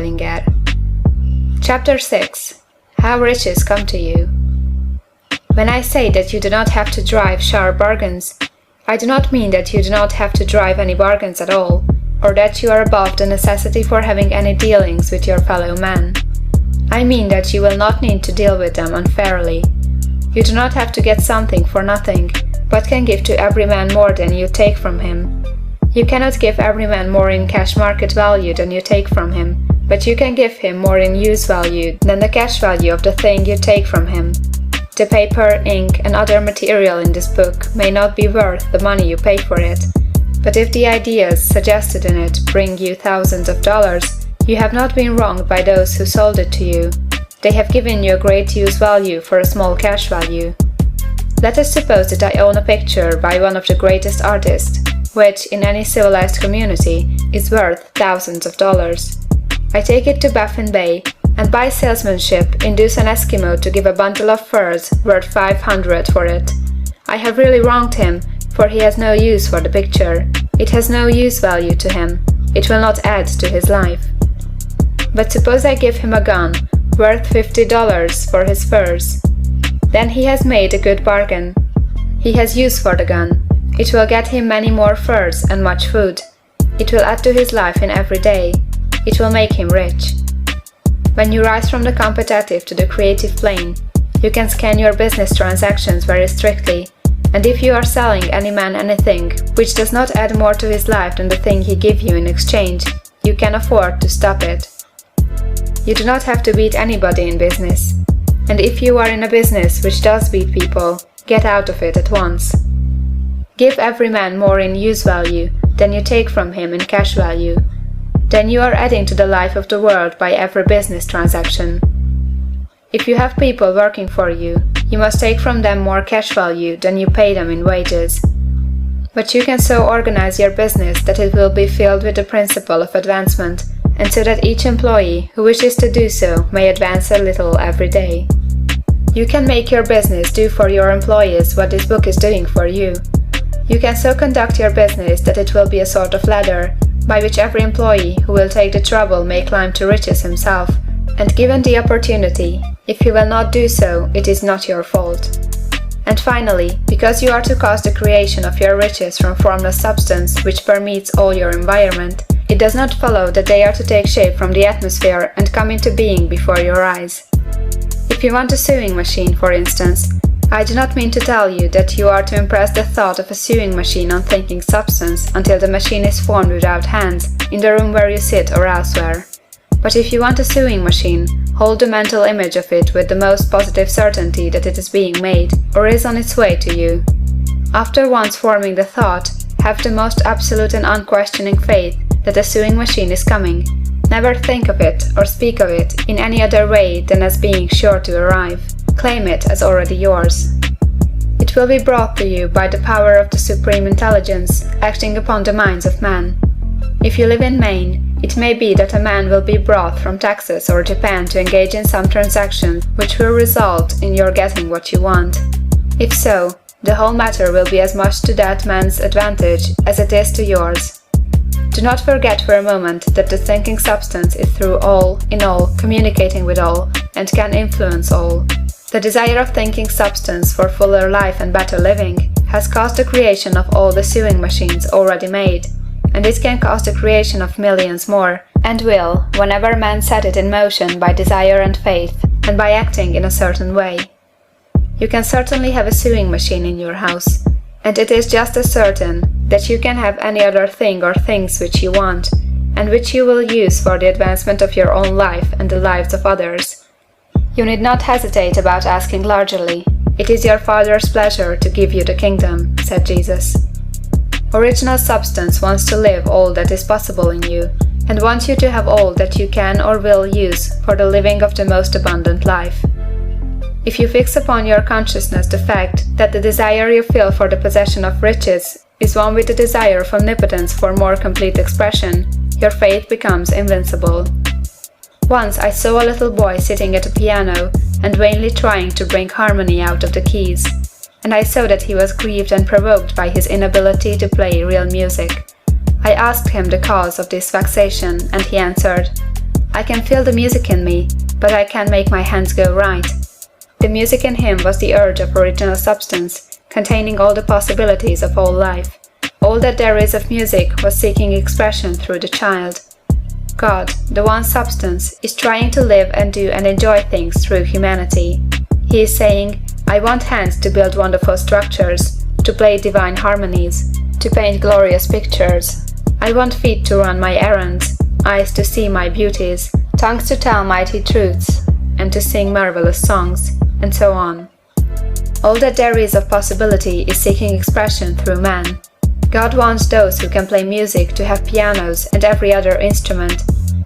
at. Chapter 6. How Riches Come to You. When I say that you do not have to drive sharp bargains, I do not mean that you do not have to drive any bargains at all, or that you are above the necessity for having any dealings with your fellow men. I mean that you will not need to deal with them unfairly. You do not have to get something for nothing, but can give to every man more than you take from him. You cannot give every man more in cash market value than you take from him, but you can give him more in use value than the cash value of the thing you take from him. The paper, ink, and other material in this book may not be worth the money you pay for it, but if the ideas suggested in it bring you thousands of dollars, you have not been wronged by those who sold it to you. They have given you a great use value for a small cash value. Let us suppose that I own a picture by one of the greatest artists, which, in any civilized community, is worth thousands of dollars. I take it to Baffin Bay, and by salesmanship induce an Eskimo to give a bundle of furs worth 500 for it. I have really wronged him, for he has no use for the picture. It has no use value to him. It will not add to his life. But suppose I give him a gun, worth $50 for his furs. Then he has made a good bargain. He has use for the gun. It will get him many more furs and much food. It will add to his life in every day. It will make him rich. When you rise from the competitive to the creative plane, you can scan your business transactions very strictly, and if you are selling any man anything which does not add more to his life than the thing he gives you in exchange, you can afford to stop it. You do not have to beat anybody in business, and if you are in a business which does beat people, get out of it at once. Give every man more in use value than you take from him in cash value. Then you are adding to the life of the world by every business transaction. If you have people working for you, you must take from them more cash value than you pay them in wages. But you can so organize your business that it will be filled with the principle of advancement, and so that each employee who wishes to do so may advance a little every day. You can make your business do for your employees what this book is doing for you. You can so conduct your business that it will be a sort of ladder, by which every employee who will take the trouble may climb to riches himself, and given the opportunity, if he will not do so, it is not your fault. And finally, because you are to cause the creation of your riches from formless substance which permeates all your environment, it does not follow that they are to take shape from the atmosphere and come into being before your eyes. If you want a sewing machine, for instance, I do not mean to tell you that you are to impress the thought of a sewing machine on thinking substance until the machine is formed without hands, in the room where you sit or elsewhere. But if you want a sewing machine, hold the mental image of it with the most positive certainty that it is being made, or is on its way to you. After once forming the thought, have the most absolute and unquestioning faith that the sewing machine is coming. Never think of it or speak of it in any other way than as being sure to arrive. Claim it as already yours. It will be brought to you by the power of the Supreme Intelligence acting upon the minds of men. If you live in Maine, it may be that a man will be brought from Texas or Japan to engage in some transaction which will result in your getting what you want. If so, the whole matter will be as much to that man's advantage as it is to yours. Do not forget for a moment that the thinking substance is through all, in all, communicating with all, and can influence all. The desire of thinking substance for fuller life and better living has caused the creation of all the sewing machines already made, and it can cause the creation of millions more, and will, whenever man set it in motion by desire and faith, and by acting in a certain way. You can certainly have a sewing machine in your house, and it is just as certain that you can have any other thing or things which you want, and which you will use for the advancement of your own life and the lives of others. You need not hesitate about asking largely. It is your Father's pleasure to give you the kingdom, said Jesus. Original substance wants to live all that is possible in you, and wants you to have all that you can or will use for the living of the most abundant life. If you fix upon your consciousness the fact that the desire you feel for the possession of riches is one with the desire of omnipotence for more complete expression, your faith becomes invincible. Once I saw a little boy sitting at a piano and vainly trying to bring harmony out of the keys, and I saw that he was grieved and provoked by his inability to play real music. I asked him the cause of this vexation, and he answered, I can feel the music in me, but I can't make my hands go right. The music in him was the urge of original substance, containing all the possibilities of all life. All that there is of music was seeking expression through the child. God, the one substance, is trying to live and do and enjoy things through humanity. He is saying, I want hands to build wonderful structures, to play divine harmonies, to paint glorious pictures. I want feet to run my errands, eyes to see my beauties, tongues to tell mighty truths, and to sing marvelous songs, and so on. All that there is of possibility is seeking expression through man. God wants those who can play music to have pianos and every other instrument,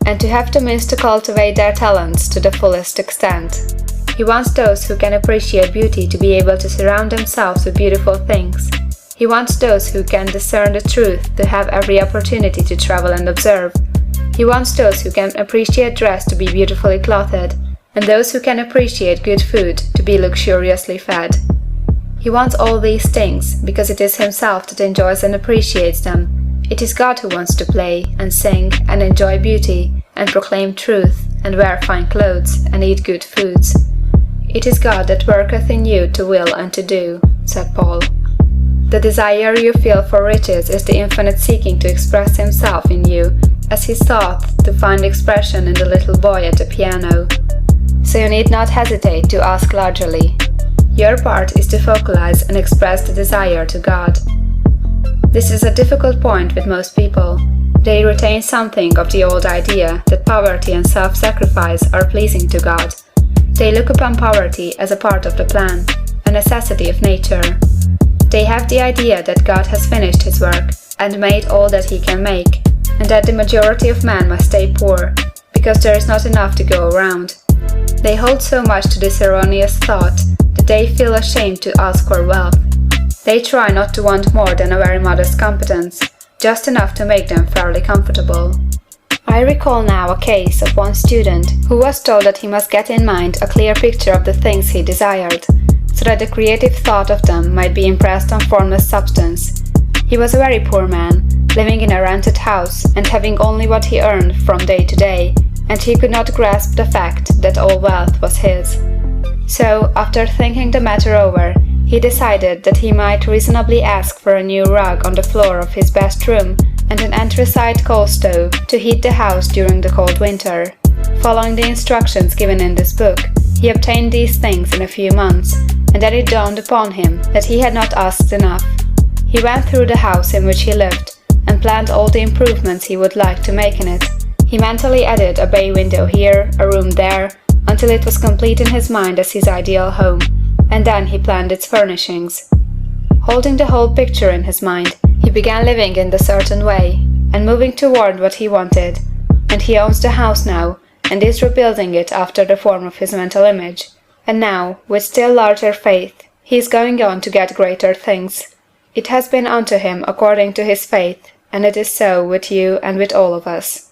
and to have the means to cultivate their talents to the fullest extent. He wants those who can appreciate beauty to be able to surround themselves with beautiful things. He wants those who can discern the truth to have every opportunity to travel and observe. He wants those who can appreciate dress to be beautifully clothed, and those who can appreciate good food to be luxuriously fed. He wants all these things because it is himself that enjoys and appreciates them. It is God who wants to play and sing and enjoy beauty and proclaim truth and wear fine clothes and eat good foods. It is God that worketh in you to will and to do, said Paul. The desire you feel for riches is the infinite seeking to express himself in you, as he sought to find expression in the little boy at the piano. So you need not hesitate to ask largely. Your part is to focalize and express the desire to God. This is a difficult point with most people. They retain something of the old idea that poverty and self-sacrifice are pleasing to God. They look upon poverty as a part of the plan, a necessity of nature. They have the idea that God has finished his work and made all that he can make, and that the majority of men must stay poor, because there is not enough to go around. They hold so much to this erroneous thought that they feel ashamed to ask for wealth. They try not to want more than a very modest competence, just enough to make them fairly comfortable. I recall now a case of one student who was told that he must get in mind a clear picture of the things he desired, so that the creative thought of them might be impressed on formless substance. He was a very poor man, living in a rented house and having only what he earned from day to day, and he could not grasp the fact that all wealth was his. So, after thinking the matter over, he decided that he might reasonably ask for a new rug on the floor of his best room and an anthracite coal stove to heat the house during the cold winter. Following the instructions given in this book, he obtained these things in a few months, and then it dawned upon him that he had not asked enough. He went through the house in which he lived, and planned all the improvements he would like to make in it. He mentally added a bay window here, a room there, until it was complete in his mind as his ideal home, and then he planned its furnishings. Holding the whole picture in his mind, he began living in the certain way, and moving toward what he wanted, and he owns the house now, and is rebuilding it after the form of his mental image. And now, with still larger faith, he is going on to get greater things. It has been unto him according to his faith, and it is so with you and with all of us.